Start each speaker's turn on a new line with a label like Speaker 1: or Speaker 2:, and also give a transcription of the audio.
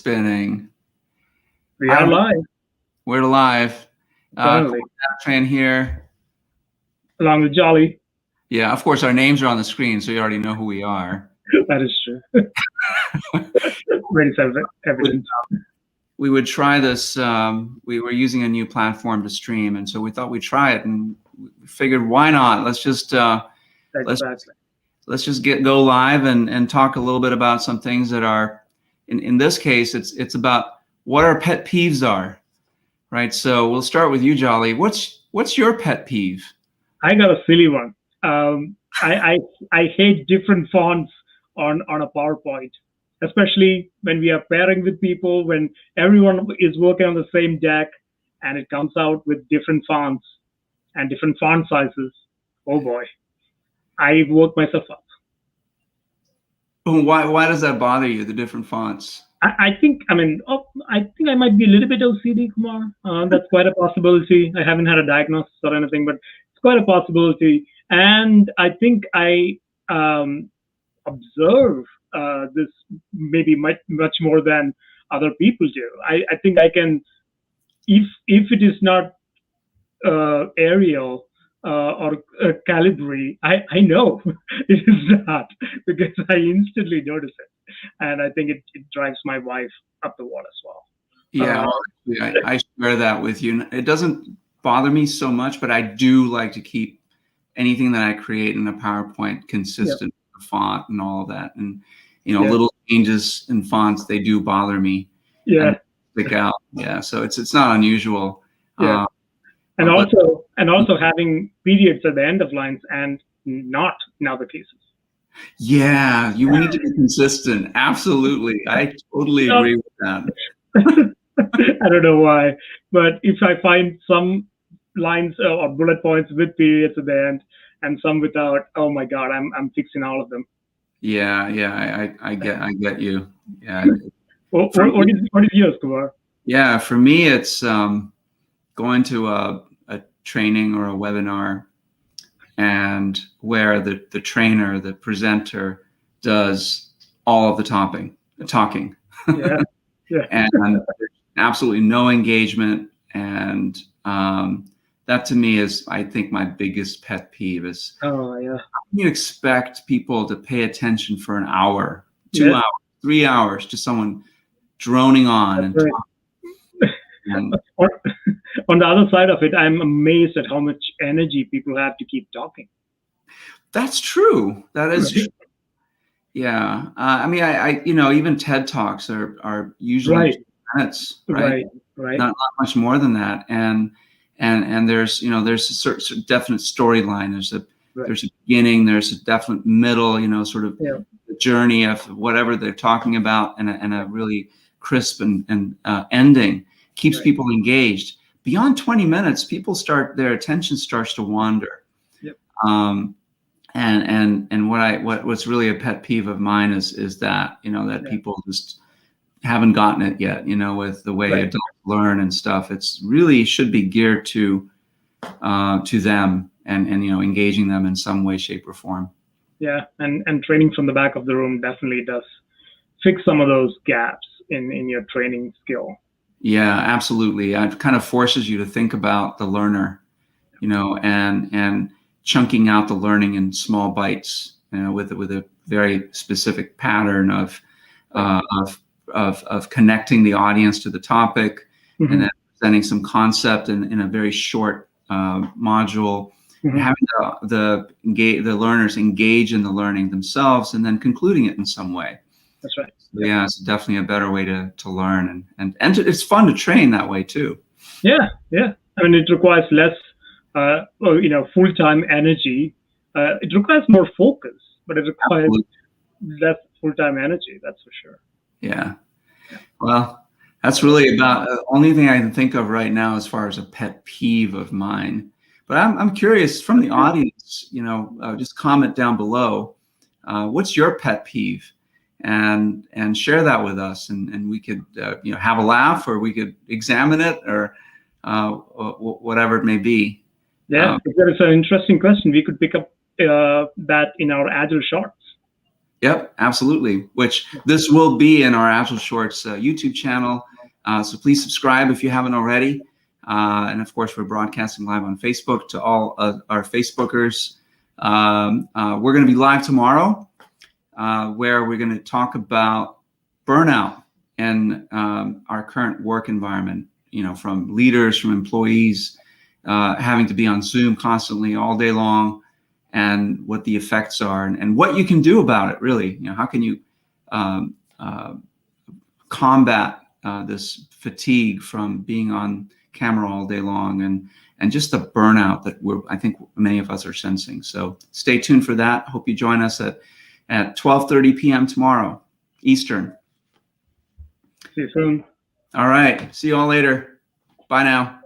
Speaker 1: spinning.
Speaker 2: We are live,
Speaker 1: We're live.
Speaker 2: finally,
Speaker 1: Tran here.
Speaker 2: along with Jolly.
Speaker 1: Yeah, of course, our names are on the screen, so you already know who we are.
Speaker 2: That is true. Very self-evident.
Speaker 1: We would try this. We were using a new platform to stream, and so we thought we'd try it, and we figured, why not? Let's just let's just go live and talk a little bit about some things that are, in this case, it's about what our pet peeves are, right? So we'll start with you, Jolly. What's your pet peeve?
Speaker 2: I got a silly one. I hate different fonts on a PowerPoint, especially when we are pairing with people, when everyone is working on the same deck and it comes out with different fonts and different font sizes. Oh boy, I work myself up.
Speaker 1: Why does that bother you, the different fonts?
Speaker 2: I think I might be a little bit OCD, Kumar. That's quite a possibility. I haven't had a diagnosis or anything, but it's quite a possibility. And I think I observe this maybe much more than other people do. I think I can, if it is not Arial or Calibri, I know it is not, because I instantly notice it. And I think it drives my wife up the wall as well.
Speaker 1: Yeah, I share that with you. It doesn't bother me so much, but I do like to keep anything that I create in a PowerPoint consistent with the font and all of that. And little changes in fonts, they do bother me.
Speaker 2: Yeah,
Speaker 1: and stick out. Yeah, so it's not unusual.
Speaker 2: Yeah. And also having periods at the end of lines and not in other cases.
Speaker 1: Yeah, we need to be consistent. Absolutely. I totally agree with that.
Speaker 2: I don't know why, but if I find some lines or bullet points with periods at the end and some without, oh my God, I'm fixing all of them.
Speaker 1: Yeah, I get you. Yeah.
Speaker 2: What is yours, Kumar?
Speaker 1: Yeah, for me, it's going to a training or a webinar, and where the trainer, the presenter, does all of the talking.
Speaker 2: Yeah.
Speaker 1: And absolutely no engagement. And that to me is, I think, my biggest pet peeve is,
Speaker 2: how
Speaker 1: can you expect people to pay attention for an hour, 2 hours, 3 hours to someone droning on and talking? And
Speaker 2: on the other side of it, I'm amazed at how much energy people have to keep talking.
Speaker 1: That's true. That is true. Yeah. I even TED Talks are usually 2 minutes, right? Not much more than that. And there's a certain definite storyline. There's a beginning, there's a definite middle, sort of the journey of whatever they're talking about, and a really crisp and ending. Keeps people engaged. Beyond 20 minutes, their attention starts to wander.
Speaker 2: Yep.
Speaker 1: And what's really a pet peeve of mine is that people just haven't gotten it yet. With the way adults learn and stuff, it's really should be geared to them and engaging them in some way, shape, or form.
Speaker 2: Yeah, and training from the back of the room definitely does fix some of those gaps in your training skill.
Speaker 1: Yeah, absolutely. It kind of forces you to think about the learner, and chunking out the learning in small bites, with a very specific pattern of connecting the audience to the topic, and then presenting some concept in a very short module, and having the learners engage in the learning themselves, and then concluding it in some way.
Speaker 2: That's right.
Speaker 1: Yeah, it's definitely a better way to learn, and it's fun to train that way too.
Speaker 2: Yeah. I mean, it requires less, full-time energy. It requires more focus, but it requires less full-time energy. That's for sure.
Speaker 1: Yeah. Well, that's really about the only thing I can think of right now as far as a pet peeve of mine. But I'm curious from the audience. Just comment down below. What's your pet peeve? And share that with us, and we could have a laugh, or we could examine it, or whatever it may be.
Speaker 2: Yeah, that is an interesting question. We could pick up that in our Agile shorts.
Speaker 1: Yep, absolutely. Which this will be in our Agile Shorts YouTube channel. So please subscribe if you haven't already. And of course, we're broadcasting live on Facebook to all our Facebookers. We're going to be live tomorrow, where we're going to talk about burnout and our current work environment. From leaders, from employees, having to be on Zoom constantly all day long, and what the effects are, and what you can do about it. Really, how can you combat this fatigue from being on camera all day long, and just the burnout that I think many of us are sensing. So stay tuned for that. Hope you join us at 12:30 p.m. tomorrow Eastern.
Speaker 2: See you soon.
Speaker 1: All right. See you all later. Bye now.